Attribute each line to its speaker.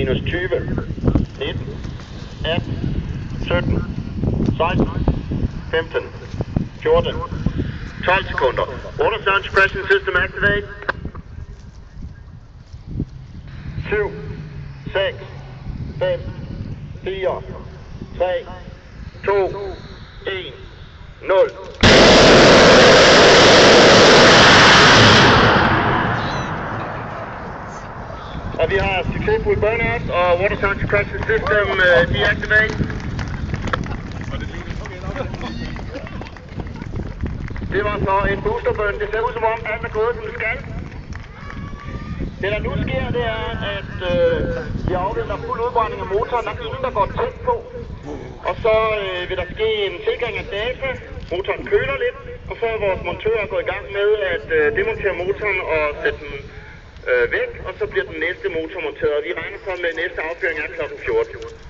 Speaker 1: minus 20, 19, 18, 17, 16, 15, 14, 12 sekunder. Order Sound Suppression System activate. 7, 6, 5, 4, 3, 2, 1, 0. Og vi har succesfuld burnout og Water Sound Suppression System deactivate. Det var så en boosterburn. Det ser ud som om alt er gået som det skal. Det der nu sker, det er, at vi afventer fuld udbrænding af motoren. Der er ingen, der går tæt på. Og så vil der ske en tilgang af data. Motoren køler lidt. Og så er vores montører gået i gang med at demontere motoren og sætte den væk. Og så bliver den næste motor monteret. Vi regner så med, at næste affyring er kl. 14.